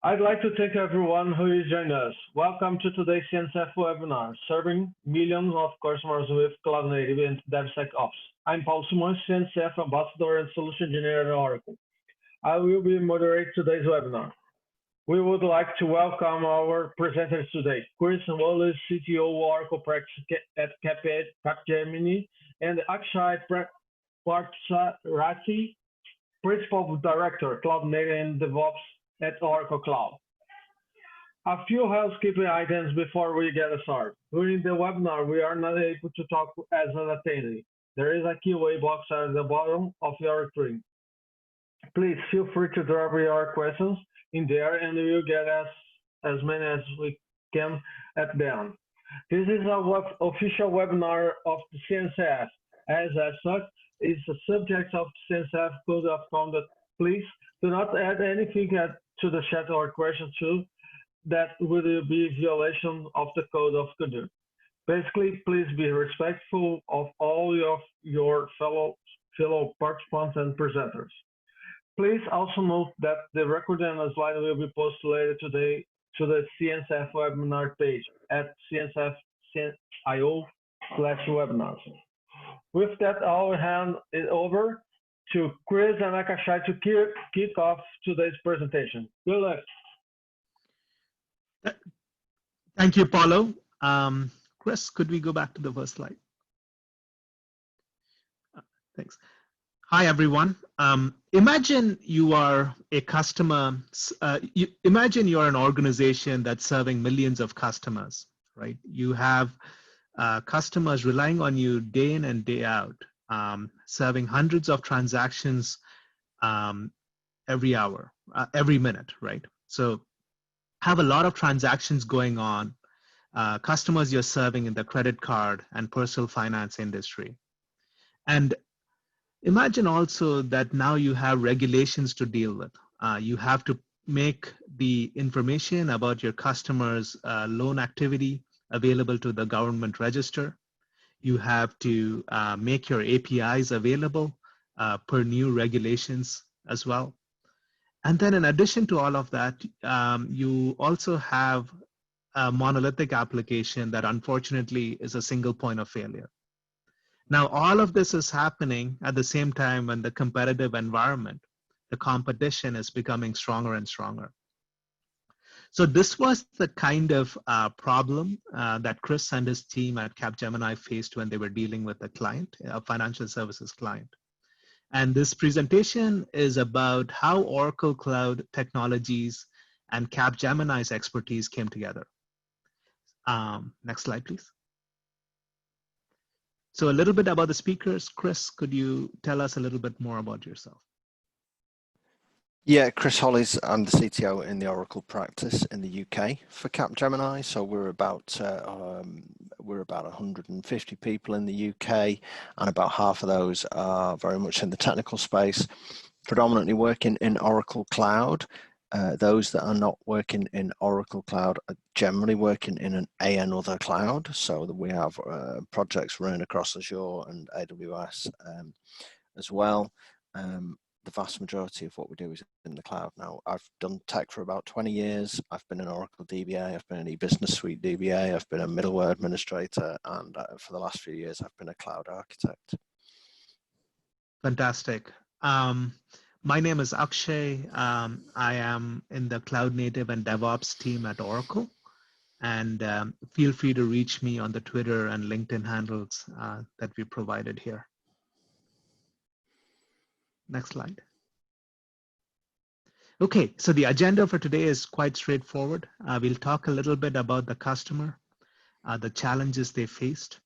I'd like to thank everyone who is joining us. Welcome to today's CNCF webinar, serving millions of customers with cloud native and DevSecOps. I'm Paul Simões, CNCF Ambassador and Solution Engineer at Oracle. I will be moderating today's webinar. We would like to welcome our presenters today, Chris Hollies, CTO Oracle Practice at Capgemini, and Akshai Parthasarathy, Principal Director, Cloud Native and DevOps at Oracle Cloud. A few housekeeping items before we get started. During the webinar, we are not able to talk as an attendee. There is a Q&A box at the bottom of your screen. Please feel free to drop your questions in there and we will get as many as we can at the end. This is our official webinar of the CNCF. As such, it's a subject of the CNCF code of conduct. Please do not add anything to the chat or question too that would be a violation of the code of conduct. Basically, please be respectful of all of your fellow participants and presenters. Please also note that the recording and the slide will be posted later today to the CNCF webinar page at cncf.io/webinars. With that, I'll hand it over to Chris and Akshai to kick off today's presentation. Good luck. Thank you, Paulo. Chris, could we go back to the first slide? Thanks. Hi, everyone. Imagine you are a customer. Imagine you're an organization that's serving millions of customers, right? You have customers relying on you day in and day out, serving hundreds of transactions every hour, every minute, right? So have a lot of transactions going on, customers you're serving in the credit card and personal finance industry. And imagine also that now you have regulations to deal with. You have to make the information about your customers' loan activity available to the government register. You have to make your APIs available per new regulations as well. And then in addition to all of that, you also have a monolithic application that unfortunately is a single point of failure. Now, all of this is happening at the same time when the competitive environment, the competition is becoming stronger and stronger. So this was the kind of problem that Chris and his team at Capgemini faced when they were dealing with a client, a financial services client. And this presentation is about how Oracle Cloud Technologies and Capgemini's expertise came together. Next slide, please. So a little bit about the speakers. Chris, could you tell us a little bit more about yourself? Yeah, Chris Hollies. I'm the CTO in the Oracle practice in the UK for Capgemini. So we're about 150 people in the UK, and about half of those are very much in the technical space, predominantly working in Oracle Cloud. Those that are not working in Oracle Cloud are generally working in another cloud. So that we have projects running across Azure and AWS as well. The vast majority of what we do is in the cloud now. I've done tech for about 20 years. I've been an Oracle DBA, I've been an e-business suite DBA, I've been a middleware administrator, and for the last few years, I've been a cloud architect. Fantastic. My name is Akshai. I am in the Cloud Native and DevOps team at Oracle. And feel free to reach me on the Twitter and LinkedIn handles that we provided here. Next slide. Okay, so the agenda for today is quite straightforward. We'll talk a little bit about the customer, the challenges they faced,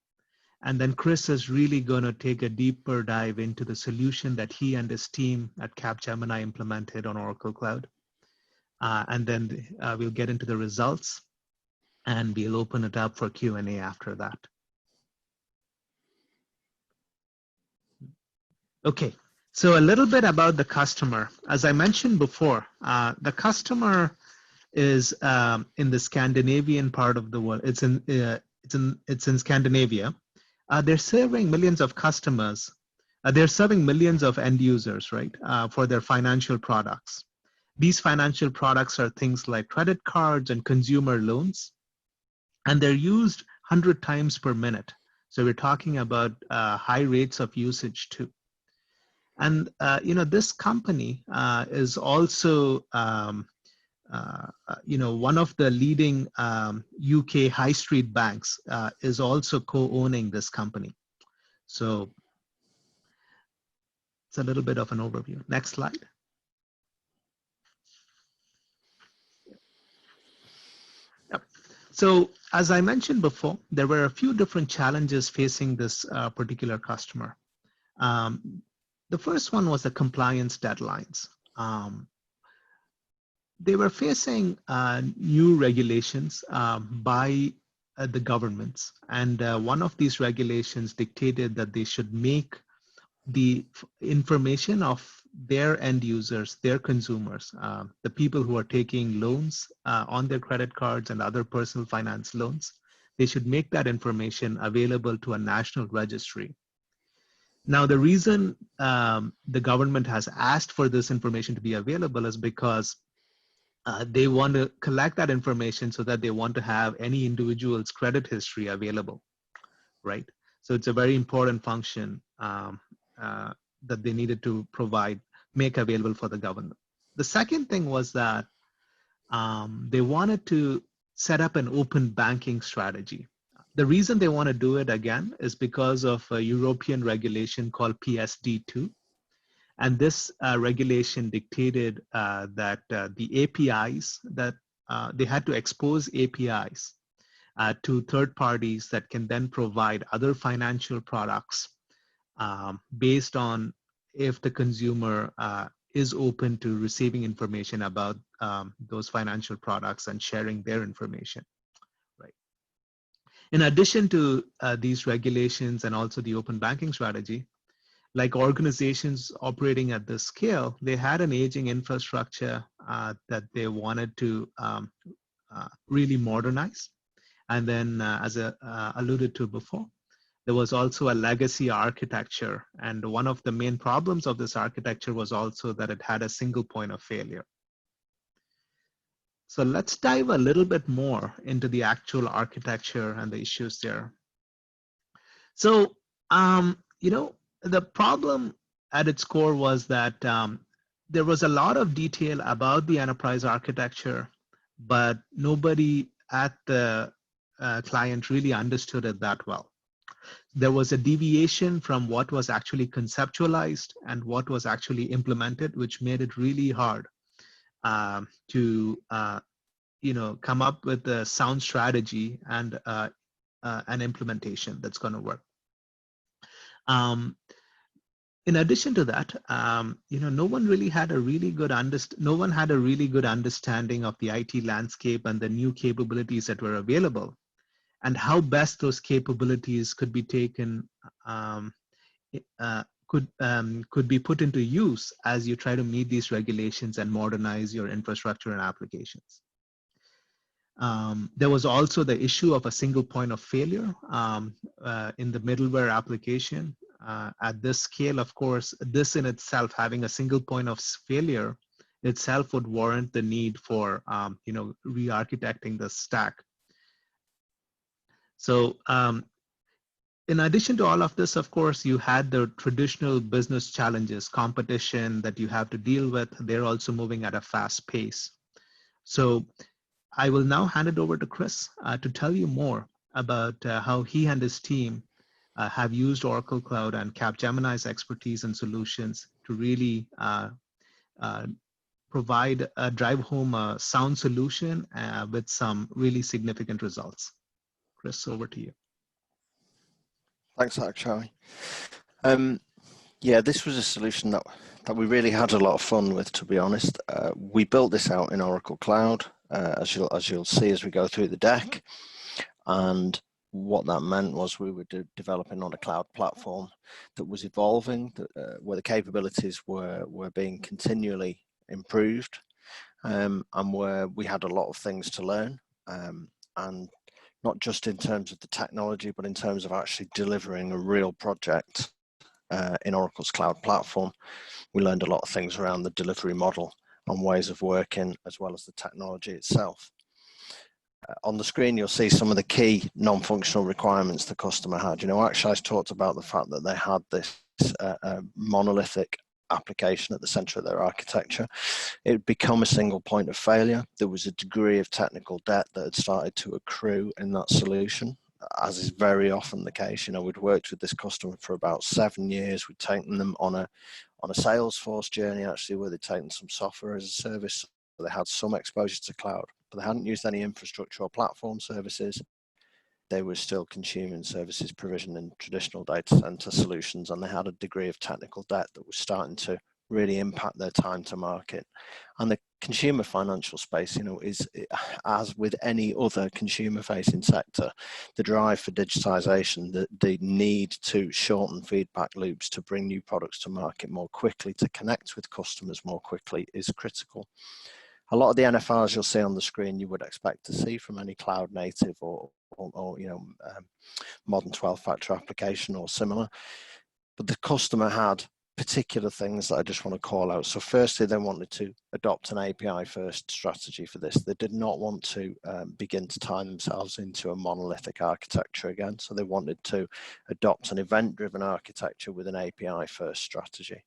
and then Chris is really going to take a deeper dive into the solution that he and his team at Capgemini implemented on Oracle Cloud. And then we'll get into the results, and we'll open it up for Q&A after that. Okay. So a little bit about the customer. As I mentioned before, the customer is in the Scandinavian part of the world. It's in Scandinavia. They're serving millions of customers. They're serving millions of end users, right, for their financial products. These financial products are things like credit cards and consumer loans, and they're used 100 times per minute. So we're talking about high rates of usage too. And this company is also one of the leading UK high street banks is also co-owning this company. So it's a little bit of an overview. Next slide. Yep. So as I mentioned before, there were a few different challenges facing this particular customer. The first one was the compliance deadlines. They were facing new regulations by the governments, and one of these regulations dictated that they should make the information of their end users, their consumers, the people who are taking loans on their credit cards and other personal finance loans, they should make that information available to a national registry. Now, the reason the government has asked for this information to be available is because they want to collect that information so that they want to have any individual's credit history available, right? So it's a very important function that they needed to make available for the government. The second thing was that they wanted to set up an open banking strategy. The reason they want to do it again is because of a European regulation called PSD2. And this regulation dictated that the APIs, that they had to expose APIs to third parties that can then provide other financial products based on if the consumer is open to receiving information about those financial products and sharing their information. In addition to these regulations and also the open banking strategy, like organizations operating at this scale, they had an aging infrastructure that they wanted to really modernize. And then, as I alluded to before, there was also a legacy architecture. And one of the main problems of this architecture was also that it had a single point of failure. So let's dive a little bit more into the actual architecture and the issues there. So, the problem at its core was that there was a lot of detail about the enterprise architecture, but nobody at the client really understood it that well. There was a deviation from what was actually conceptualized and what was actually implemented, which made it really hard to come up with a sound strategy and an implementation that's going to work. In addition to that, no one had a really good understanding of the IT landscape and the new capabilities that were available, and how best those capabilities could be taken, could be put into use as you try to meet these regulations and modernize your infrastructure and applications. There was also the issue of a single point of failure in the middleware application. At this scale, of course, this in itself, having a single point of failure itself would warrant the need for re-architecting the stack. So in addition to all of this, of course, you had the traditional business challenges, competition that you have to deal with. They're also moving at a fast pace. So I will now hand it over to Chris to tell you more about how he and his team have used Oracle Cloud and Capgemini's expertise and solutions to really drive home a sound solution with some really significant results. Chris, over to you. Thanks, Akshai. Yeah, this was a solution that we really had a lot of fun with, to be honest. We built this out in Oracle Cloud, as you'll see as we go through the deck. And what that meant was we were developing on a cloud platform that was evolving, where the capabilities were being continually improved, and where we had a lot of things to learn, and not just in terms of the technology, but in terms of actually delivering a real project in Oracle's cloud platform. We learned a lot of things around the delivery model on ways of working as well as the technology itself. On the screen, you'll see some of the key non-functional requirements the customer had. You know, Akshai's talked about the fact that they had this monolithic application at the center of their architecture. It had become a single point of failure. There was a degree of technical debt that had started to accrue in that solution, as is very often the case. You know, we'd worked with this customer for about 7 years. We'd taken them on a Salesforce journey, actually, where they'd taken some software as a service. They had some exposure to cloud, but they hadn't used any infrastructure or platform services. They were still consuming services provisioned in traditional data center solutions, and they had a degree of technical debt that was starting to really impact their time to market. And the consumer financial space, you know, is, as with any other consumer facing sector, the drive for digitization, the need to shorten feedback loops, to bring new products to market more quickly, to connect with customers more quickly is critical. A lot of the NFRs you'll see on the screen you would expect to see from any cloud native or you know, modern 12-factor application or similar, but the customer had particular things that I just want to call out. So firstly, they wanted to adopt an API first strategy for this. They did not want to begin to tie themselves into a monolithic architecture again. So they wanted to adopt an event-driven architecture with an API first strategy.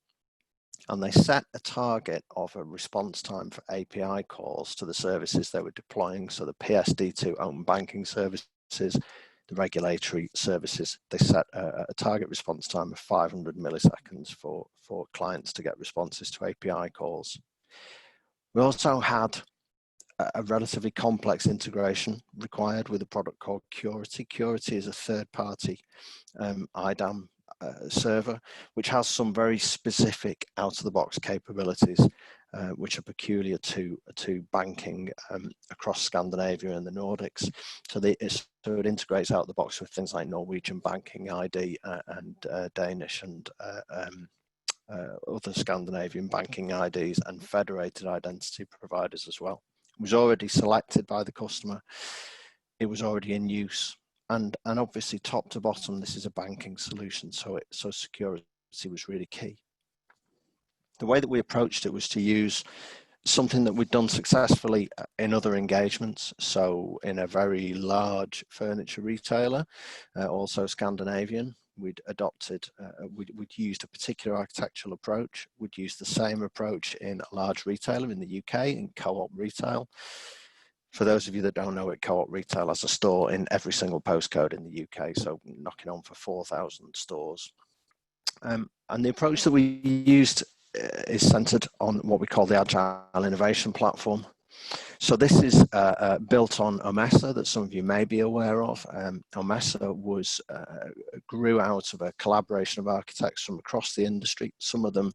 And they set a target of a response time for API calls to the services they were deploying. So the PSD2 open banking services, the regulatory services, they set a target response time of 500 milliseconds for clients to get responses to API calls. We also had a relatively complex integration required with a product called Curity. Curity is a third-party IDAM server, which has some very specific out-of-the-box capabilities, which are peculiar to banking across Scandinavia and the Nordics. So it integrates out of the box with things like Norwegian banking ID and Danish and other Scandinavian banking IDs and federated identity providers as well. It was already selected by the customer. It was already in use. And obviously, top to bottom, this is a banking solution, so security was really key. The way that we approached it was to use something that we'd done successfully in other engagements. So in a very large furniture retailer, also Scandinavian, we'd adopted, we'd used a particular architectural approach. We'd used the same approach in a large retailer in the UK, in Co-op Retail. For those of you that don't know it, Co-op Retail has a store in every single postcode in the UK, so knocking on for 4,000 stores. And the approach that we used is centered on what we call the Agile Innovation Platform. So this is built on Omessa that some of you may be aware of. Omessa grew out of a collaboration of architects from across the industry, some of them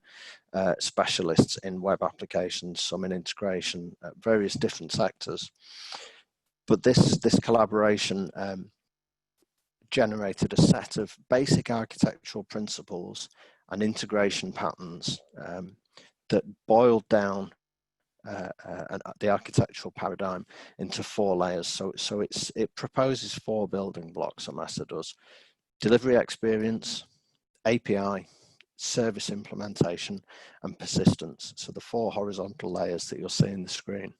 specialists in web applications, some in integration, various different sectors. But this collaboration generated a set of basic architectural principles and integration patterns that boiled down the architectural paradigm into 4 layers. So it proposes 4 building blocks, Omessa does: delivery experience, API, service implementation, and persistence. So the 4 horizontal layers that you'll see in the screen.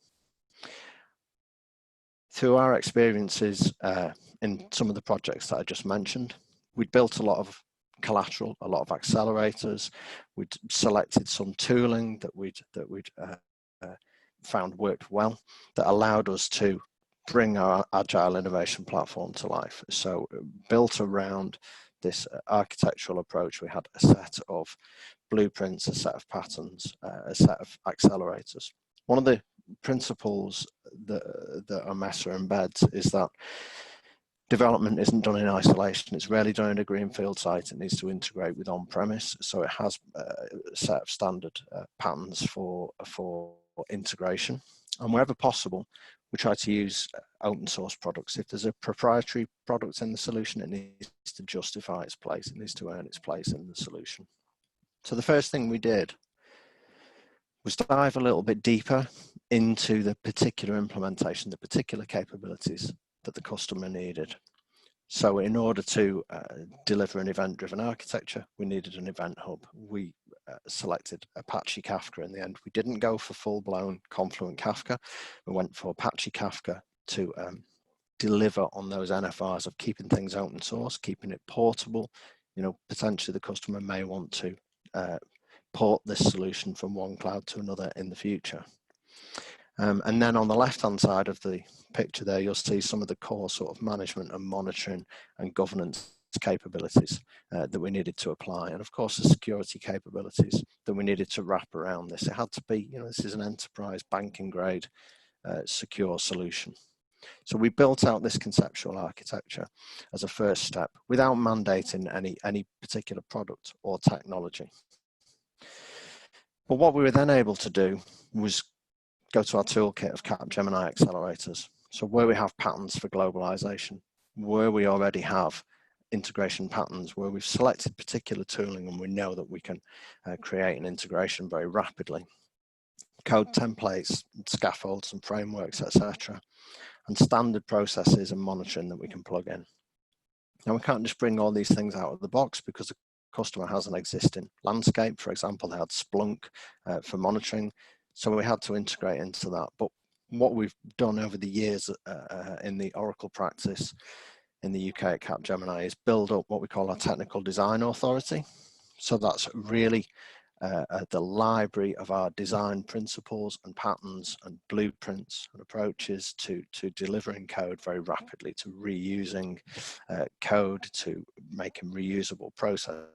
Through our experiences in some of the projects that I just mentioned, we'd built a lot of collateral, a lot of accelerators. We'd selected some tooling that we'd found worked well, that allowed us to bring our Agile Innovation Platform to life. So built around this architectural approach, we had a set of blueprints, a set of patterns, a set of accelerators. One of the principles that Omessa embeds is that development isn't done in isolation. It's rarely done in a greenfield site. It needs to integrate with on-premise. So it has a set of standard patterns for integration. And wherever possible, we try to use open source products. If there's a proprietary product in the solution, it needs to justify its place. It needs to earn its place in the solution. So the first thing we did was dive a little bit deeper into the particular implementation, the particular capabilities that the customer needed. So in order to deliver an event-driven architecture, we needed an event hub. We selected Apache Kafka in the end. We didn't go for full-blown Confluent Kafka. We went for Apache Kafka to deliver on those NFRs of keeping things open source, keeping it portable. You know, potentially the customer may want to port this solution from one cloud to another in the future. And then on the left-hand side of the picture there, you'll see some of the core sort of management and monitoring and governance capabilities that we needed to apply. And of course, the security capabilities that we needed to wrap around this. It had to be, you know, this is an enterprise banking grade secure solution. So we built out this conceptual architecture as a first step without mandating any particular product or technology. But what we were then able to do was go to our toolkit of Capgemini accelerators. So where we have patterns for globalization, where we already have integration patterns, where we've selected particular tooling and we know that we can create an integration very rapidly. Code templates, scaffolds and frameworks, etc. And standard processes and monitoring that we can plug in. Now we can't just bring all these things out of the box because the customer has an existing landscape. For example, they had Splunk for monitoring. So we had to integrate into that. But what we've done over the years in the Oracle practice in the UK at Capgemini is build up what we call our technical design authority. So that's really the library of our design principles and patterns and blueprints and approaches to delivering code very rapidly, to reusing code, to making reusable processes,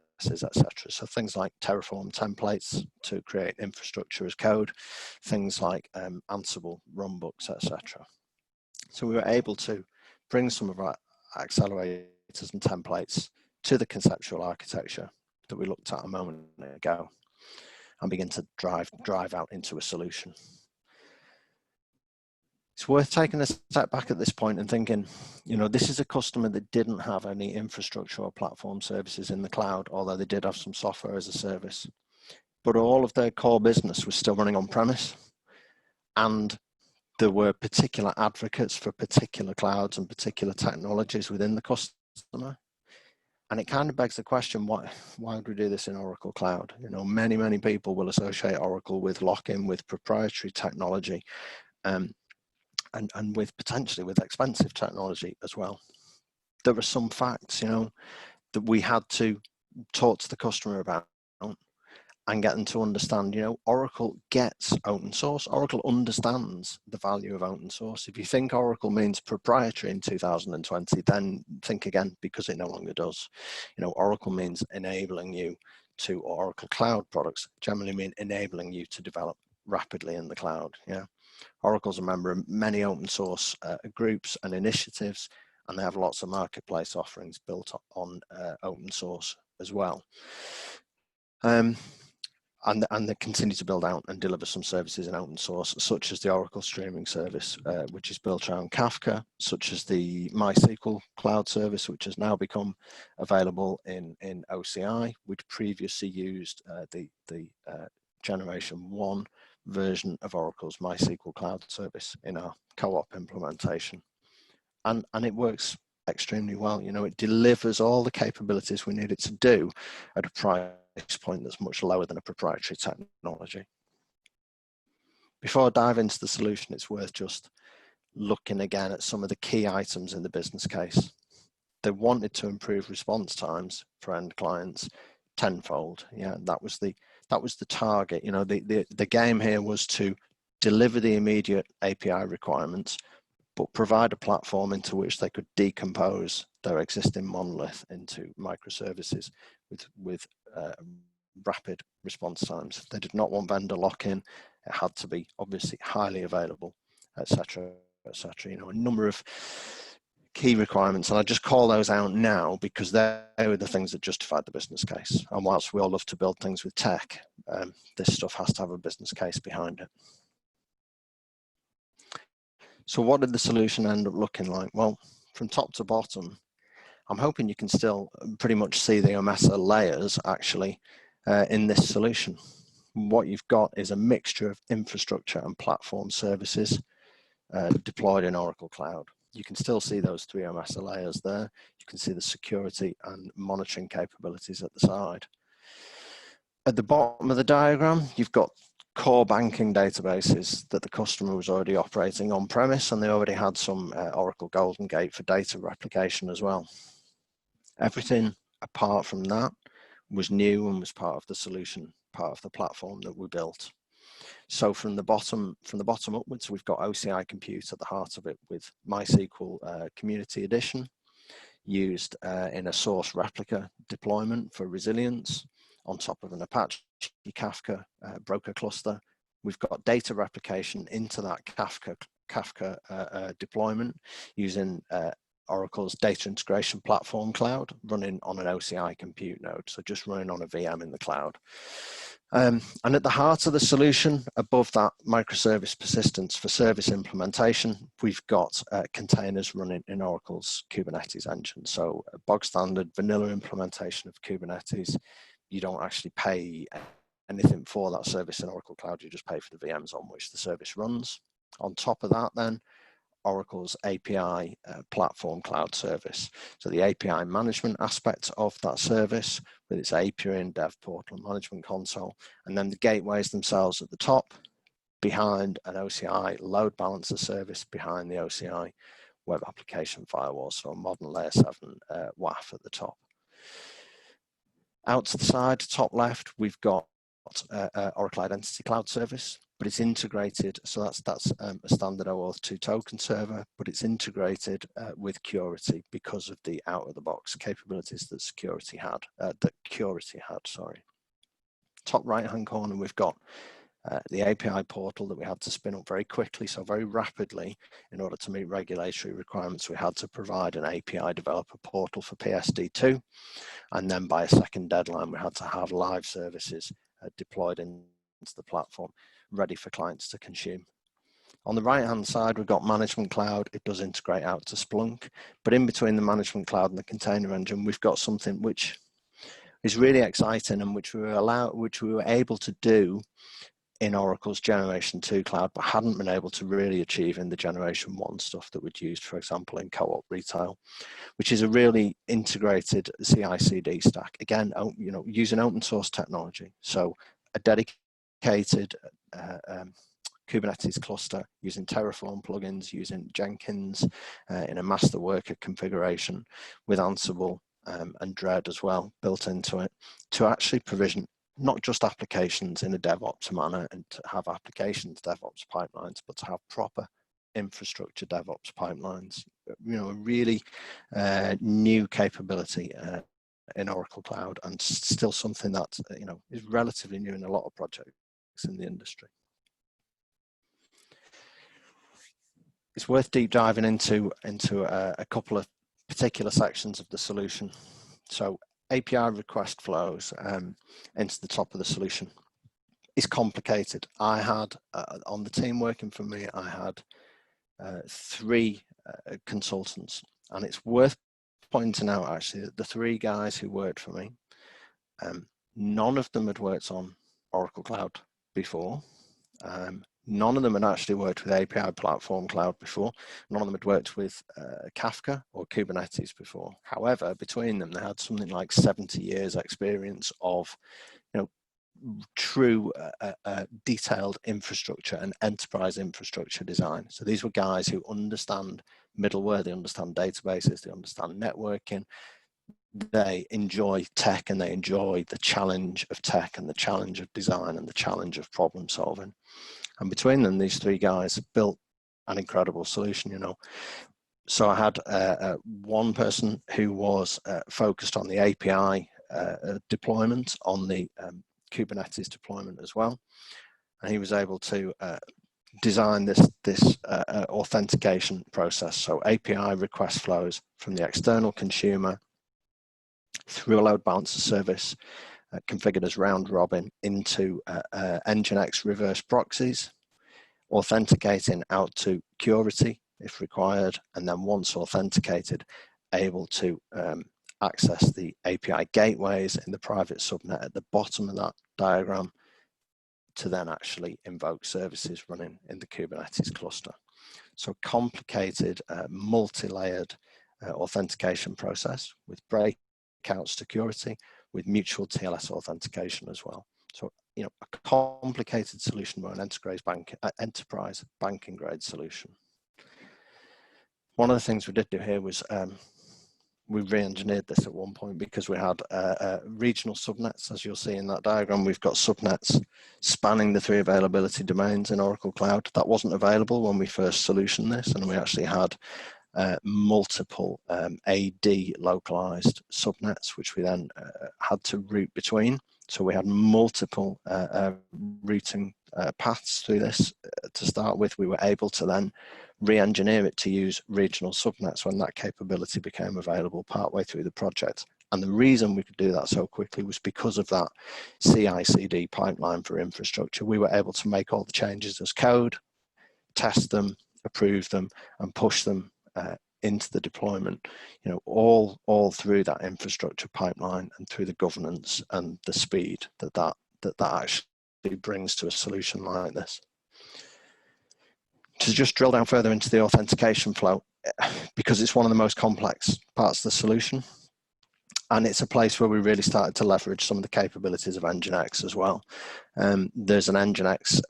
etc. So things like Terraform templates to create infrastructure as code, things like Ansible runbooks, etc. So we were able to bring some of our accelerators and templates to the conceptual architecture that we looked at a moment ago and begin to drive out into a solution. It's worth taking a step back at this point and thinking, you know, this is a customer that didn't have any infrastructure or platform services in the cloud, although they did have some software as a service. But all of their core business was still running on premise. And there were particular advocates for particular clouds and particular technologies within the customer. And it kind of begs the question, why would we do this in Oracle Cloud? You know, many people will associate Oracle with lock-in, with proprietary technology, and with potentially with expensive technology as well. There are some facts, you know, that we had to talk to the customer about and get them to understand, you know, Oracle gets open source. Oracle understands the value of open source. If you think Oracle means proprietary in 2020, then think again, because it no longer does. You know, Oracle means enabling you to, or Oracle Cloud products generally mean enabling you to develop rapidly in the cloud. Yeah, Oracle's a member of many open source groups and initiatives, and they have lots of marketplace offerings built on open source as well. And they continue to build out and deliver some services in open source, such as the Oracle streaming service, which is built around Kafka, such as the MySQL cloud service, which has now become available in OCI. We'd previously used the Generation 1 version of Oracle's MySQL cloud service in our co-op implementation. And it works extremely well. You know, it delivers all the capabilities we need it to do at a price point that's much lower than a proprietary technology. Before I dive into the solution, it's worth just looking again at some of the key items in the business case. They wanted to improve response times for end clients tenfold. Yeah, that was the target. You know, the game here was to deliver the immediate API requirements, but provide a platform into which they could decompose their existing monolith into microservices with rapid response times. They did not want vendor lock-in. It had to be obviously highly available, etc., etc. You know, a number of key requirements, and I just call those out now because they were the things that justified the business case. And whilst we all love to build things with tech, this stuff has to have a business case behind it. So what did the solution end up looking like? Well, from top to bottom, I'm hoping you can still pretty much see the OMESA layers actually in this solution. What you've got is a mixture of infrastructure and platform services deployed in Oracle Cloud. You can still see those 3 MSA layers there. You can see the security and monitoring capabilities at the side. At the bottom of the diagram, you've got core banking databases that the customer was already operating on premise, and they already had some Oracle Golden Gate for data replication as well. Everything apart from that was new and was part of the solution, part of the platform that we built. So from the bottom upwards, we've got OCI Compute at the heart of it with MySQL Community Edition, used in a source replica deployment for resilience on top of an Apache Kafka broker cluster. We've got data replication into that Kafka deployment using Oracle's data integration platform cloud, running on an OCI compute node, so just running on a VM in the cloud. And at the heart of the solution, above that microservice persistence for service implementation, we've got containers running in Oracle's Kubernetes engine. So a bog standard vanilla implementation of Kubernetes. You don't actually pay anything for that service in Oracle Cloud, you just pay for the VMs on which the service runs. On top of that then, Oracle's API platform cloud service. So the API management aspect of that service with its API and dev portal management console, and then the gateways themselves at the top behind an OCI load balancer service behind the OCI web application firewall, so a modern layer 7 WAF at the top. Out to the side, top left, we've got Oracle Identity Cloud Service, but it's integrated, so that's a standard OAuth 2 token server, but it's integrated with Curity because of the out-of-the-box capabilities that Curity had. Top right-hand corner, we've got the API portal that we had to spin up very quickly, so very rapidly, in order to meet regulatory requirements, we had to provide an API developer portal for PSD2, and then by a second deadline, we had to have live services deployed into the platform, ready for clients to consume. On the right-hand side, we've got Management Cloud. It does integrate out to Splunk, but in between the Management Cloud and the container engine, we've got something which is really exciting and which we were able to do in Oracle's Generation 2 cloud, but hadn't been able to really achieve in the Generation 1 stuff that we'd used, for example, in co-op retail, which is a really integrated CICD stack. Again, using open source technology. So a dedicated Kubernetes cluster using Terraform plugins, using Jenkins in a master worker configuration with Ansible and Dread as well built into it to actually provision not just applications in a DevOps manner and to have applications DevOps pipelines, but to have proper infrastructure DevOps pipelines. A really new capability in Oracle Cloud, and still something that is relatively new in a lot of projects in the industry. It's worth deep diving into a couple of particular sections of the solution. So API request flows into the top of the solution is complicated. I had, on the team working for me, I had 3 consultants, and it's worth pointing out actually that the 3 guys who worked for me, none of them had worked on Oracle Cloud before. None of them had actually worked with API Platform Cloud before. None of them had worked with Kafka or Kubernetes before. However, between them, they had something like 70 years experience of, true detailed infrastructure and enterprise infrastructure design. So these were guys who understand middleware, they understand databases, they understand networking. They enjoy tech, and they enjoy the challenge of tech and the challenge of design and the challenge of problem solving. And between them, these 3 guys built an incredible solution, So I had one person who was focused on the API deployment, on the Kubernetes deployment as well. And he was able to design this authentication process. So API request flows from the external consumer through a load balancer service configured as round robin into nginx reverse proxies, authenticating out to Curity if required, and then once authenticated, able to access the API gateways in the private subnet at the bottom of that diagram to then actually invoke services running in the Kubernetes cluster. So a complicated, multi-layered authentication process with breakout security, with mutual TLS authentication as well. So, you know, a complicated solution for an enterprise banking grade solution. One of the things we did do here was we re-engineered this at one point because we had regional subnets. As you'll see in that diagram, we've got subnets spanning the 3 availability domains in Oracle Cloud. That wasn't available when we first solutioned this, and we actually had multiple AD localized subnets, which we then had to route between. So we had multiple routing paths through this to start with. We were able to then re-engineer it to use regional subnets when that capability became available partway through the project. And the reason we could do that so quickly was because of that CICD pipeline for infrastructure. We were able to make all the changes as code, test them, approve them, and push them into the deployment, you know, all through that infrastructure pipeline and through the governance and the speed that actually brings to a solution like this. To just drill down further into the authentication flow, because it's one of the most complex parts of the solution, and it's a place where we really started to leverage some of the capabilities of nginx as well. There's an nginx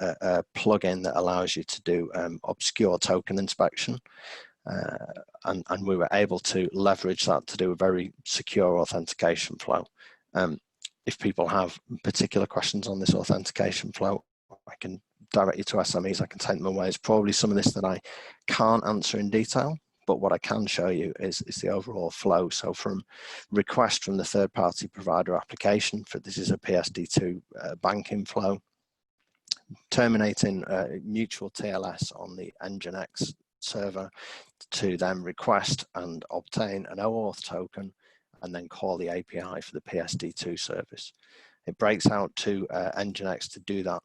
plugin that allows you to do obscure token inspection. And we were able to leverage that to do a very secure authentication flow. If people have particular questions on this authentication flow, I can direct you to SMEs, I can take them away. It's probably some of this that I can't answer in detail, but what I can show you is the overall flow. So from request from the third-party provider application, for this is a PSD2 banking flow, terminating mutual TLS on the nginx server to then request and obtain an OAuth token and then call the API for the PSD2 service. It breaks out to nginx to do that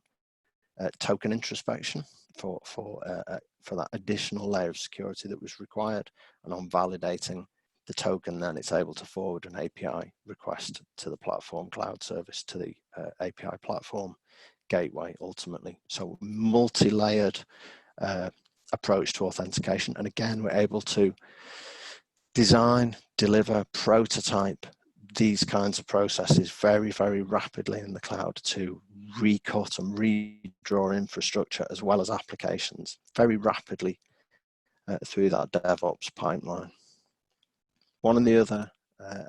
token introspection for that additional layer of security that was required, and on validating the token, then it's able to forward an API request to the platform cloud service, to the API platform gateway ultimately. So multi-layered approach to authentication, and again we're able to design, deliver, prototype these kinds of processes very, very rapidly in the cloud to recut and redraw infrastructure as well as applications very rapidly through that DevOps pipeline. One of the other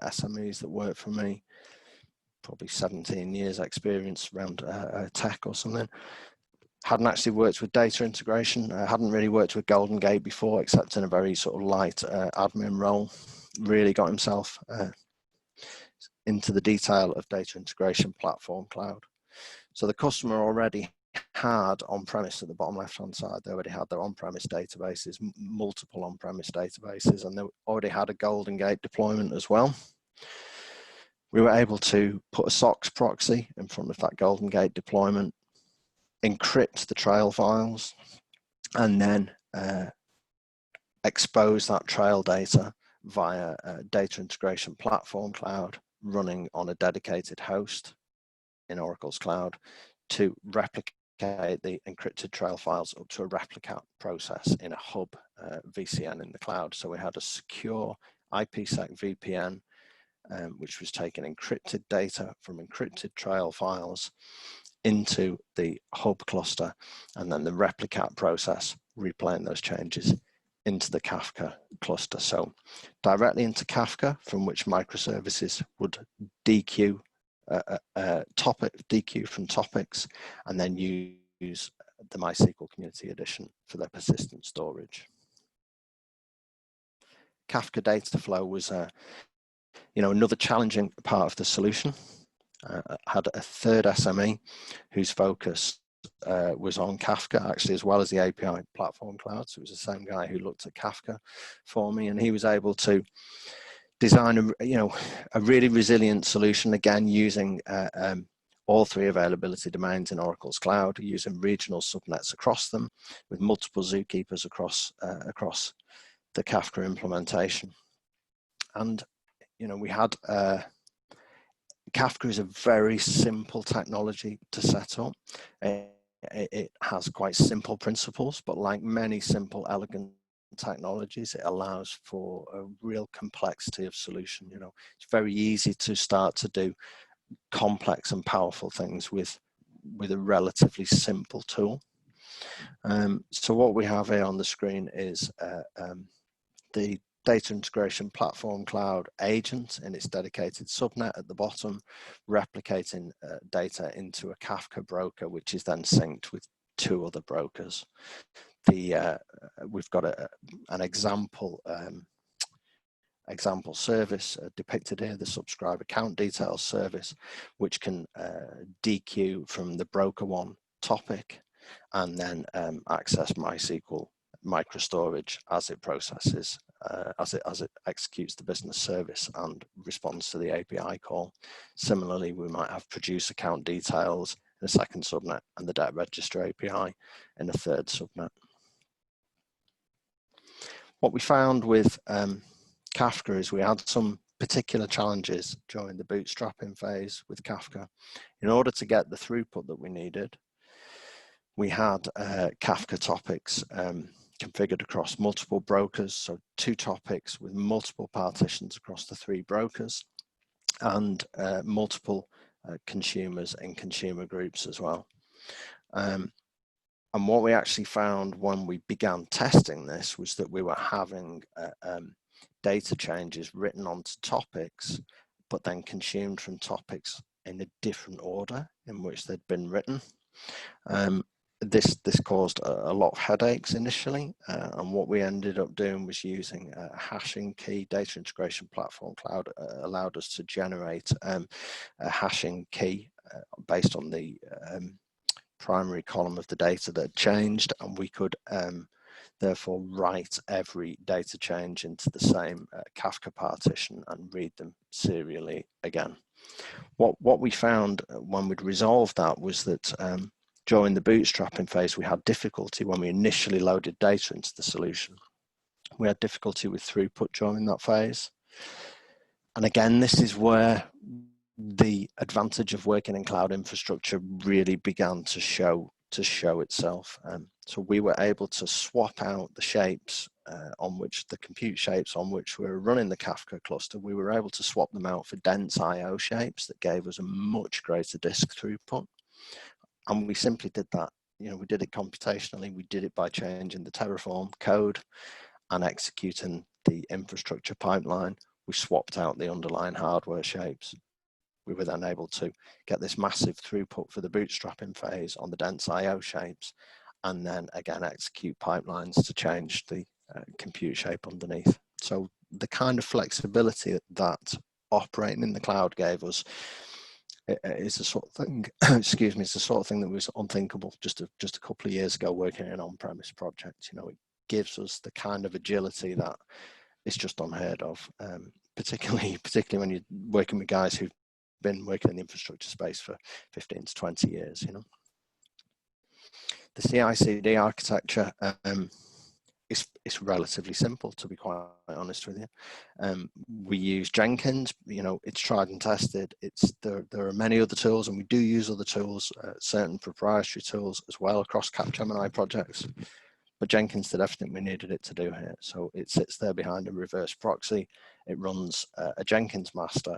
SMEs that worked for me, probably 17 years experience around tech or something, hadn't actually worked with data integration, hadn't really worked with Golden Gate before, except in a very sort of light admin role. Really got himself into the detail of data integration platform cloud. So the customer already had on-premise at the bottom left-hand side, they already had their on-premise databases, multiple on-premise databases, and they already had a Golden Gate deployment as well. We were able to put a SOX proxy in front of that Golden Gate deployment, encrypt the trail files, and then expose that trail data via a data integration platform cloud running on a dedicated host in Oracle's cloud to replicate the encrypted trail files up to a replica process in a hub VCN in the cloud. So we had a secure IPsec VPN which was taking encrypted data from encrypted trail files into the hub cluster, and then the replica process replaying those changes into the Kafka cluster. So directly into Kafka, from which microservices would dequeue dequeue from topics, and then use the MySQL Community Edition for their persistent storage. Kafka Dataflow was another challenging part of the solution. Had a third SME whose focus was on Kafka actually, as well as the API platform cloud. So it was the same guy who looked at Kafka for me, and he was able to design a really resilient solution, again using all 3 availability domains in Oracle's cloud, using regional subnets across them with multiple zookeepers across the Kafka implementation. And we had Kafka is a very simple technology to set up. it has quite simple principles, but like many simple, elegant technologies, it allows for a real complexity of solution. You know, it's very easy to start to do complex and powerful things with a relatively simple tool. So what we have here on the screen is the data integration platform cloud agent in its dedicated subnet at the bottom, replicating data into a Kafka broker, which is then synced with 2 other brokers. We've got an example service depicted here, the subscriber account details service, which can dequeue from the broker 1 topic and then access MySQL microstorage as it processes, as it executes the business service and responds to the API call. Similarly, we might have produce account details in a second subnet and the debt register API in a third subnet. What we found with Kafka is we had some particular challenges during the bootstrapping phase with Kafka. In order to get the throughput that we needed, we had Kafka topics configured across multiple brokers, so 2 topics with multiple partitions across the 3 brokers, and multiple consumers in consumer groups as well. And what we actually found when we began testing this was that we were having data changes written onto topics, but then consumed from topics in a different order in which they'd been written. This caused a lot of headaches initially, and what we ended up doing was using a hashing key. Data integration platform cloud allowed us to generate a hashing key based on the primary column of the data that had changed, and we could therefore write every data change into the same Kafka partition and read them serially again. What we found when we'd resolved that was that during the bootstrapping phase, we had difficulty when we initially loaded data into the solution. We had difficulty with throughput during that phase. And again, this is where the advantage of working in cloud infrastructure really began to show itself. So we were able to swap out the shapes on which the compute shapes on which we were running the Kafka cluster. We were able to swap them out for dense IO shapes that gave us a much greater disk throughput. And we simply did that. You know, we did it computationally. We did it by changing the Terraform code and executing the infrastructure pipeline. We swapped out the underlying hardware shapes. We were then able to get this massive throughput for the bootstrapping phase on the dense IO shapes, and then again execute pipelines to change the compute shape underneath. So the kind of flexibility that operating in the cloud gave us is the sort of thing, excuse me, it's the sort of thing that was unthinkable just a couple of years ago working in an on-premise project. You know, it gives us the kind of agility that is just unheard of, particularly when you're working with guys who've been working in the infrastructure space for 15 to 20 years, you know. The CICD architecture it's relatively simple, to be quite honest with you. We use Jenkins, you know, it's tried and tested. There are many other tools, and we do use other tools, certain proprietary tools as well across Capgemini projects. But Jenkins did everything we needed it to do here. So it sits there behind a reverse proxy. It runs a Jenkins master,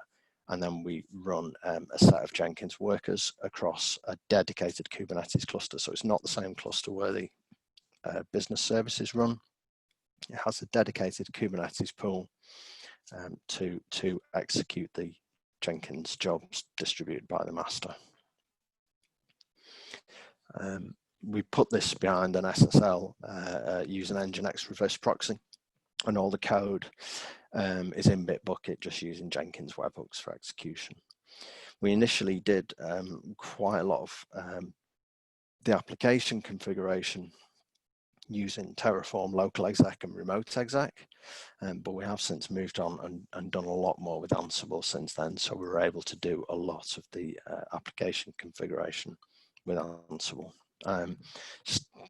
and then we run a set of Jenkins workers across a dedicated Kubernetes cluster. So it's not the same cluster where the business services run. It has a dedicated Kubernetes pool to execute the Jenkins jobs distributed by the master. We put this behind an SSL using nginx reverse proxy, and all the code is in Bitbucket, just using Jenkins webhooks for execution. We initially did quite a lot of the application configuration using Terraform local exec and remote exec, but we have since moved on and done a lot more with Ansible since then, so we were able to do a lot of the application configuration with Ansible.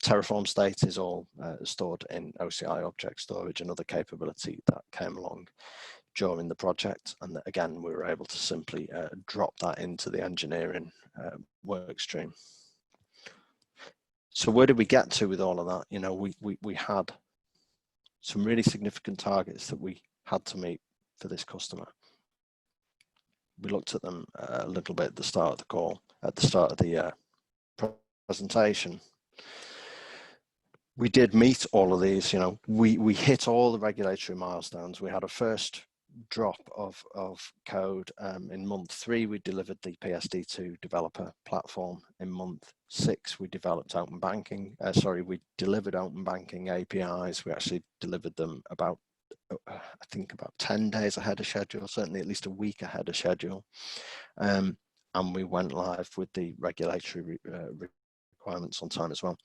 Terraform state is all stored in OCI object storage, another capability that came along during the project, and again we were able to simply drop that into the engineering work stream. So where did we get to with all of that? You know, we had some really significant targets that we had to meet for this customer. We looked at them a little bit at the start of the call, at the start of the presentation. We did meet all of these, you know, we hit all the regulatory milestones. We had a first drop of code in month 3. We delivered the PSD2 developer platform. In month 6, we developed open banking. We delivered open banking APIs. We actually delivered them about, I think about 10 days ahead of schedule, certainly at least a week ahead of schedule. And we went live with the regulatory requirements on time as well.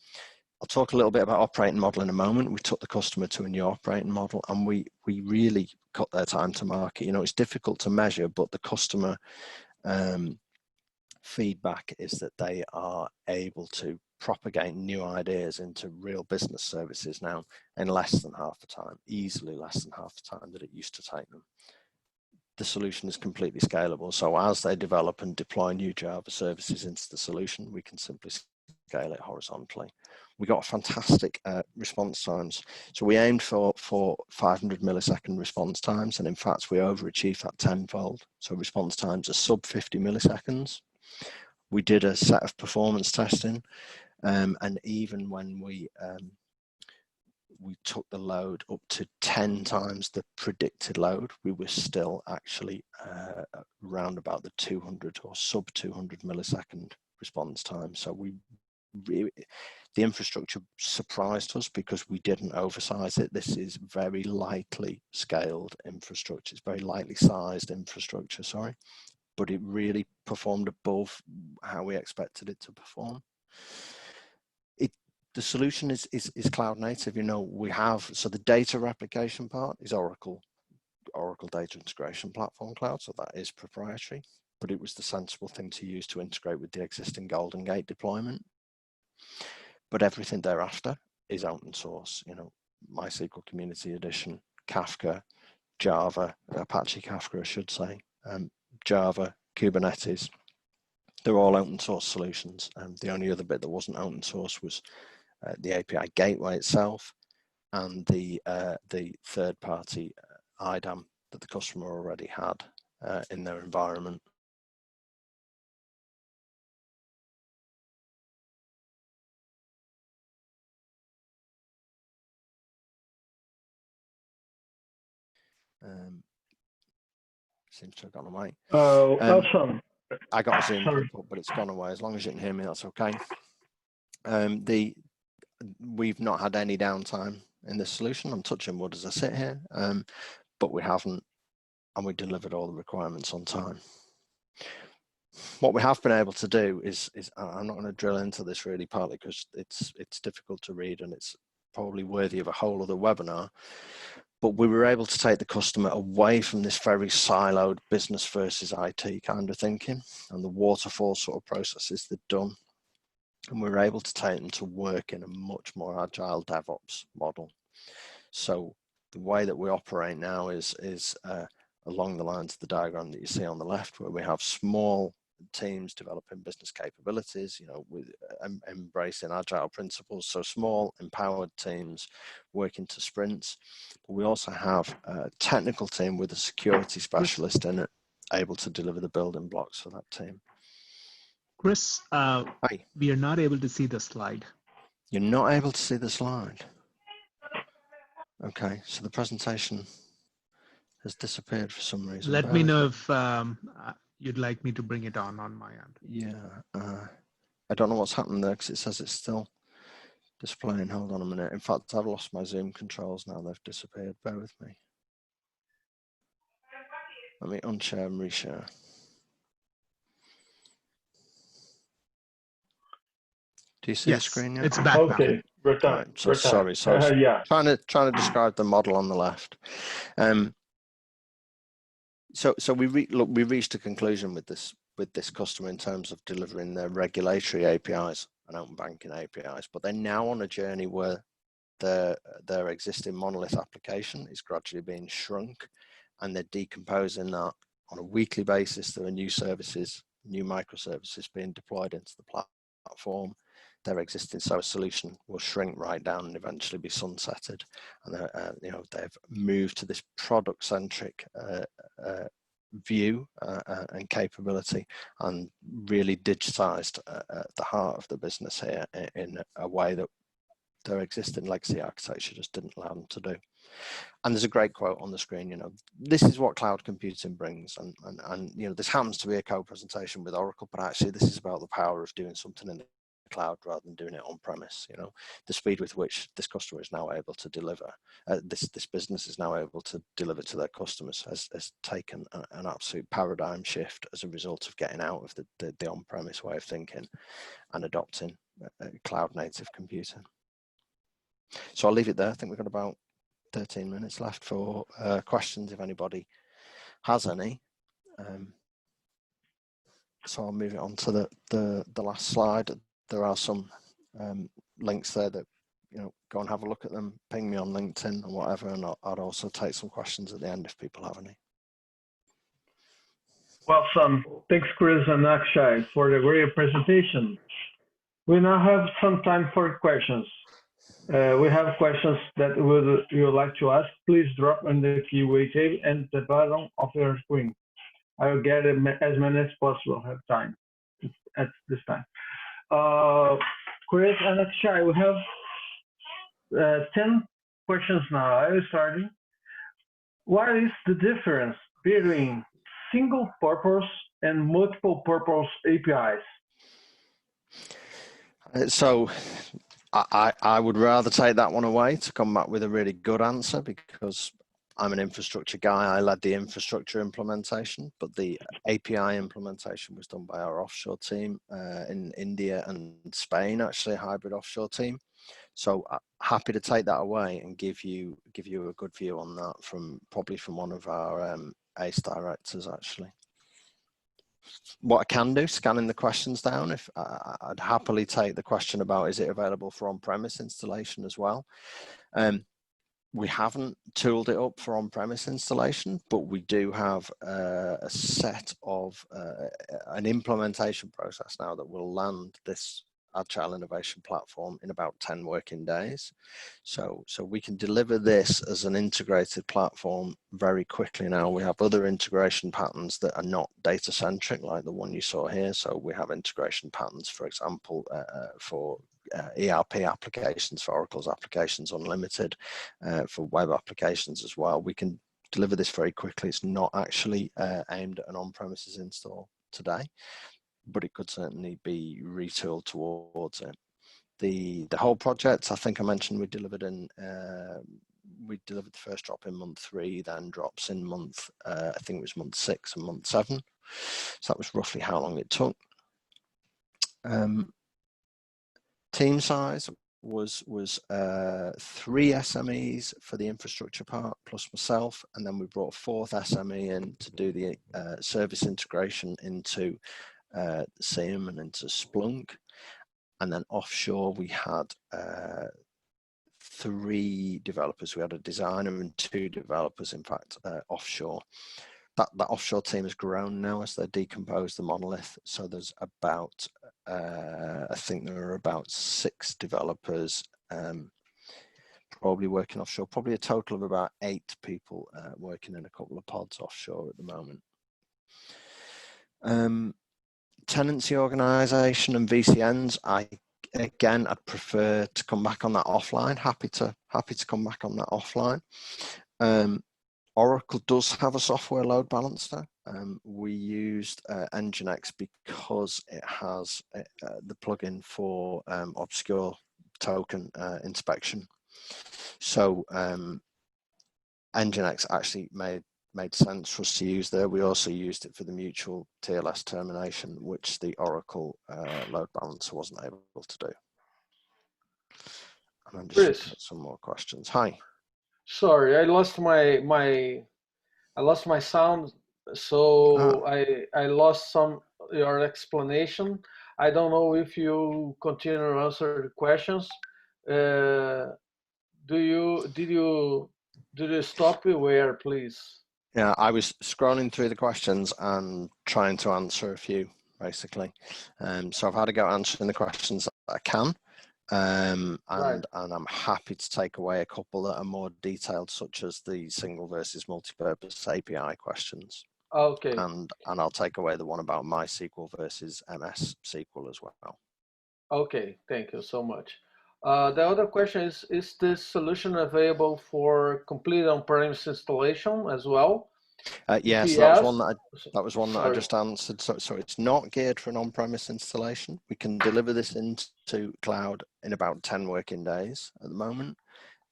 I'll talk a little bit about operating model in a moment. We took the customer to a new operating model, and we really cut their time to market. You know, it's difficult to measure, but the customer feedback is that they are able to propagate new ideas into real business services now in less than half the time, easily less than half the time that it used to take them. The solution is completely scalable. So as they develop and deploy new Java services into the solution, we can simply scale it horizontally. We got fantastic response times. So we aimed for 500 millisecond response times, and in fact, we overachieved that tenfold. So response times are sub 50 milliseconds. We did a set of performance testing, and even when we took the load up to 10 times the predicted load, we were still actually around about the 200 or sub 200 millisecond response time. So the infrastructure surprised us because we didn't oversize it. This is very lightly scaled infrastructure. It's very lightly sized infrastructure, sorry, but it really performed above how we expected it to perform. The solution is cloud native. You know, we have, so the data replication part is Oracle Data Integration Platform Cloud, so that is proprietary, but it was the sensible thing to use to integrate with the existing Golden Gate deployment. But everything thereafter is open source, you know, MySQL Community Edition, Kafka, Java, Apache Kafka, I should say, Java, Kubernetes. They're all open source solutions. The only other bit that wasn't open source was the API gateway itself and the third-party IDAM that the customer already had in their environment. Seems to have gone away. Oh, awesome. I got a Zoom pop-up, but it's gone away. As long as you can hear me, that's okay. We've not had any downtime in this solution. I'm touching wood as I sit here, but we haven't, and we delivered all the requirements on time. What we have been able to do is I'm not going to drill into this really, partly because it's difficult to read and it's probably worthy of a whole other webinar. But we were able to take the customer away from this very siloed business versus IT kind of thinking and the waterfall sort of processes they've done. And we were able to take them to work in a much more agile DevOps model. So the way that we operate now is along the lines of the diagram that you see on the left, where we have small teams developing business capabilities, you know, with embracing agile principles. So small empowered teams working to sprints. But we also have a technical team with a security specialist in it, able to deliver the building blocks for that team. Chris, we are not able to see the slide. You're not able to see the slide. Okay, so the presentation has disappeared for some reason. Let me know if you'd like me to bring it on my end. Yeah, I don't know what's happened there because it says it's still displaying. Hold on a minute. In fact, I've lost my Zoom controls now. They've disappeared. Bear with me. Let me unshare and reshare. Do you see the screen yet? It's back now. Okay, return. Right, so sorry. So yeah. trying to describe the model on the left. So we reached a conclusion with this customer in terms of delivering their regulatory APIs and open banking APIs, but they're now on a journey where their existing monolith application is gradually being shrunk, and they're decomposing that on a weekly basis. There are new services, new microservices being deployed into the platform. their existing SOA solution will shrink right down and eventually be sunsetted. And you know, they've moved to this product-centric view and capability, and really digitized at the heart of the business here in a way that their existing legacy architecture just didn't allow them to do. And there's a great quote on the screen, you know, this is what cloud computing brings. And you know, this happens to be a co-presentation with Oracle, but actually this is about the power of doing something in the cloud rather than doing it on premise. You know, the speed with which this customer is now able to deliver, this business is now able to deliver to their customers has taken an absolute paradigm shift as a result of getting out of the on-premise way of thinking and adopting cloud native computing. So I'll leave it there. I think we've got about 13 minutes left for questions if anybody has any. So I'll move it on to the last slide. There are some links there that, you know, go and have a look at them, ping me on LinkedIn or whatever, and I'd also take some questions at the end if people have any. Awesome. Thanks, Chris and Akshai, for the great presentation. We now have some time for questions. We have questions that you would like to ask. Please drop in the Q&A tab at the bottom of your screen. I will get as many as possible. Have time at this time. Chris and Akshai, we have 10 questions now. I will start. What is the difference between single purpose and multiple purpose APIs? So I would rather take that one away to come back with a really good answer, because I'm an infrastructure guy. I led the infrastructure implementation, but the API implementation was done by our offshore team in India and Spain, actually a hybrid offshore team. So happy to take that away and give you a good view on that probably from one of our ACE directors, actually. What I can do, scanning the questions down, if I'd happily take the question about, is it available for on-premise installation as well? We haven't tooled it up for on-premise installation, but we do have a set of an implementation process now that will land this Agile innovation platform in about 10 working days. So we can deliver this as an integrated platform very quickly now. We have other integration patterns that are not data centric, like the one you saw here. So we have integration patterns, for example, for ERP applications, for Oracle's applications unlimited, for web applications as well. We can deliver this very quickly. It's not actually aimed at an on-premises install today, but it could certainly be retooled towards it. The whole project, I think I mentioned, we delivered the first drop in month 3, then drops in month, I think it was month 6 and month 7. So that was roughly how long it took. Team size was 3 SMEs for the infrastructure part plus myself, and then we brought a 4th SME in to do the service integration into SIEM and into Splunk. And then offshore we had 3 developers. We had a designer and 2 developers, in fact, offshore. That offshore team has grown now as they decompose the monolith. So there's about, I think there are about 6 developers probably working offshore, probably a total of about 8 people working in a couple of pods offshore at the moment. Tenancy organization and VCNs, I'd prefer to come back on that offline. Happy to come back on that offline. Oracle does have a software load balancer. We used nginx because it has the plugin for obscure token inspection. So nginx actually made sense for us to use there. We also used it for the mutual TLS termination, which the Oracle load balancer wasn't able to do. And I'm just looking at some more questions. Hi. Sorry, I lost my sound, so I lost your explanation. I don't know if you continue to answer the questions. Did you stop where, please? Yeah, I was scrolling through the questions and trying to answer a few, basically. So I've had a go answering the questions I can. Right. And I'm happy to take away a couple that are more detailed, such as the single versus multi-purpose API questions. Okay. And I'll take away the one about MySQL versus MS SQL as well. Okay, thank you so much. The other question is this solution available for complete on-premise installation as well? Yes, Yes, that was one that I just answered. So it's not geared for an on-premise installation. We can deliver this into cloud in about 10 working days at the moment.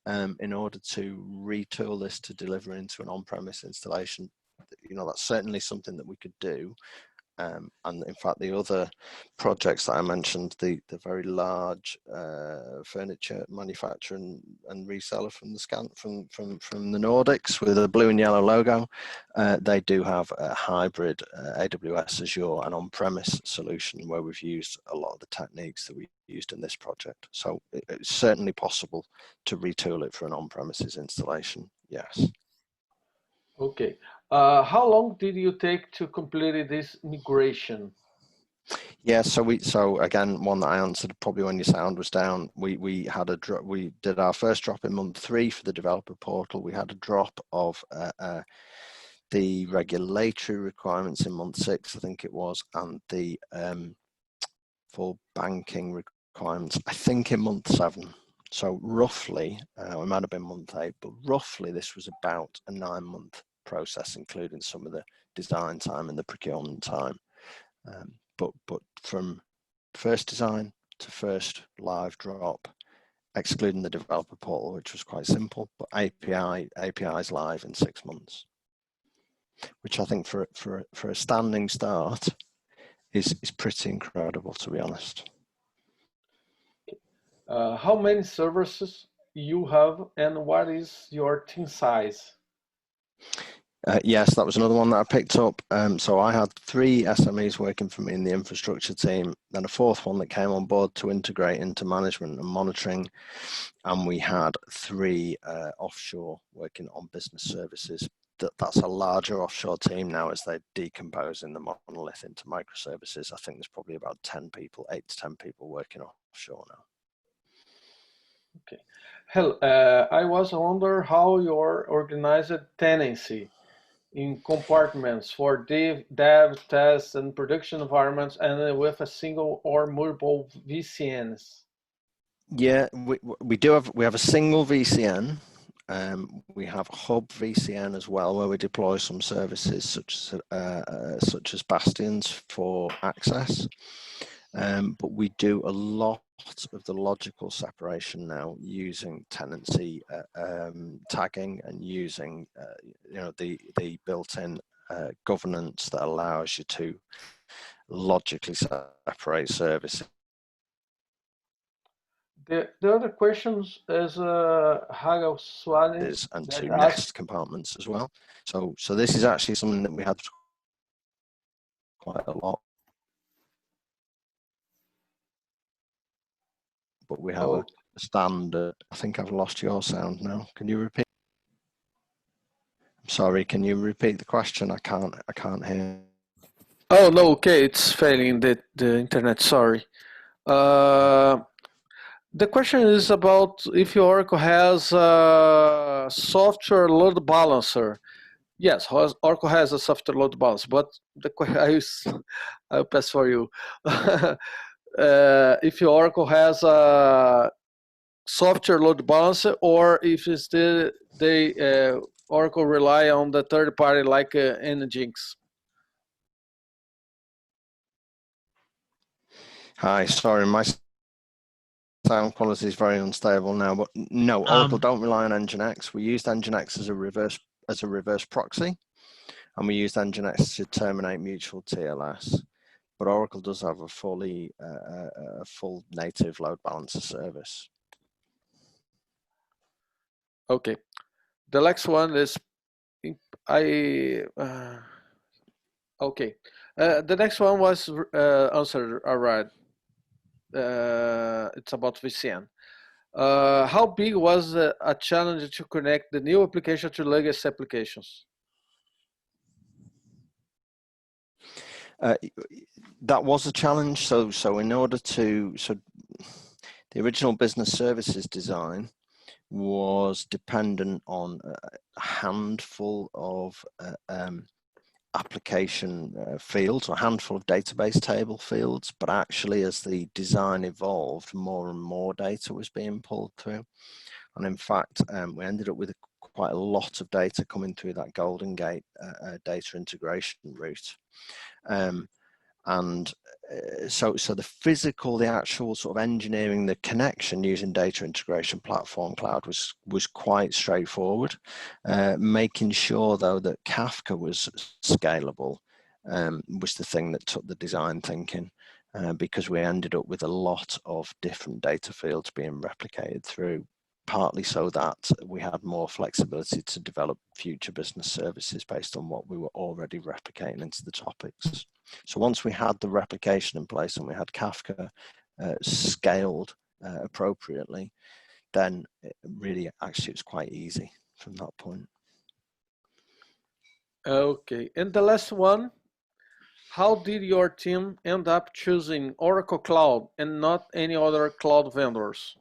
In order to retool this to deliver into an on-premise installation, that's certainly something that we could do. And in fact, the other projects that I mentioned, the very large furniture manufacturer and reseller from the Nordics with a blue and yellow logo, they do have a hybrid AWS Azure and on-premise solution where we've used a lot of the techniques that we used in this project. So it's certainly possible to retool it for an on-premises installation. Yes. Okay. How long did you take to complete this migration? Yeah, so again, one that I answered probably when your sound was down. We did our first drop in month 3 for the developer portal. We had a drop of the regulatory requirements in month 6, I think it was, and the full banking requirements, I think, in month 7. So roughly, it might have been month 8, but roughly this was about a 9-month process, including some of the design time and the procurement time. But from first design to first live drop, excluding the developer portal, which was quite simple, but APIs live in 6 months, which I think for a standing start is pretty incredible, to be honest. How many services you have and what is your team size? Yes, that was another one that I picked up. So I had 3 SMEs working for me in the infrastructure team, then a 4th one that came on board to integrate into management and monitoring, and we had 3 offshore working on business services. That's a larger offshore team now as they decompose in the monolith into microservices. I think there's probably about 10 people, 8 to 10 people working offshore now. Okay. Hell, I was wonder how you're organized tenancy in compartments for dev, test, and production environments, and with a single or multiple VCNs. Yeah, we have a single VCN. We have hub VCN as well, where we deploy some services such as bastions for access. But we do a lot of the logical separation now using tenancy tagging and using the built-in governance that allows you to logically separate services. The other questions is Hagal Suarez And that to asked, nest compartments as well. So this is actually something that we had quite a lot. But we have a standard. I think I've lost your sound now. Can you repeat? I'm sorry, can you repeat the question? I can't hear. Oh no, okay, it's failing the internet, sorry. The question is about if your Oracle has a software load balancer. Yes, Oracle has a software load balancer, but the question I'll pass for you. If your Oracle has a software load balancer, or if it's Oracle rely on the third party like nginx. Hi, sorry, my sound quality is very unstable now, but no, Oracle don't rely on nginx. We used nginx as a reverse proxy, and we used nginx to terminate mutual TLS. But Oracle does have a full native load balancer service. Okay, the next one is okay. The next one was answered alright. It's about VCN. How big was a challenge to connect the new application to legacy applications? That was a challenge. So in order to, the original business services design was dependent on a handful of application fields, or a handful of database table fields, but actually as the design evolved, more and more data was being pulled through. And in fact, we ended up with quite a lot of data coming through that Golden Gate data integration route. So the actual sort of engineering the connection using data integration platform cloud was quite straightforward. Making sure though that Kafka was scalable was the thing that took the design thinking, because we ended up with a lot of different data fields being replicated through, partly so that we had more flexibility to develop future business services based on what we were already replicating into the topics. So once we had the replication in place and we had Kafka scaled appropriately, then really actually it's quite easy from that point. Okay, and the last one, how did your team end up choosing Oracle Cloud and not any other cloud vendors?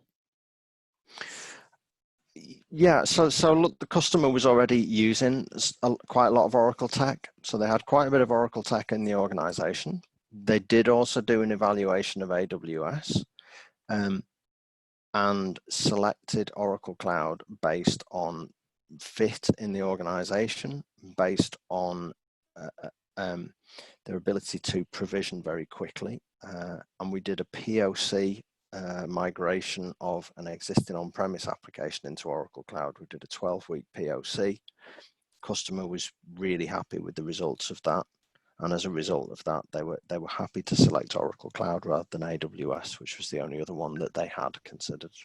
Yeah, so look, the customer was already using quite a lot of Oracle tech. So they had quite a bit of Oracle tech in the organization. They did also do an evaluation of AWS and selected Oracle Cloud based on fit in the organization, based on their ability to provision very quickly. And we did a POC migration of an existing on-premise application into Oracle Cloud. We did a 12-week POC. Customer was really happy with the results of that, and as a result of that, they were happy to select Oracle Cloud rather than AWS, which was the only other one that they had considered.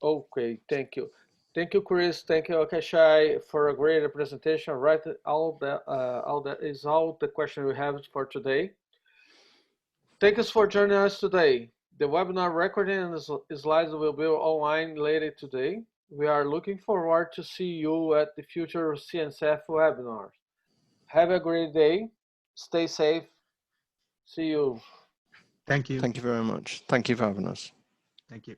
Okay, thank you. Thank you, Chris. Thank you, Akshai, for a great presentation. Right, all that is all the question we have for today. Thank you for joining us today. The webinar recording and the slides will be online later today. We are looking forward to see you at the future CNCF webinars. Have a great day. Stay safe. See you. Thank you. Thank you very much. Thank you for having us. Thank you.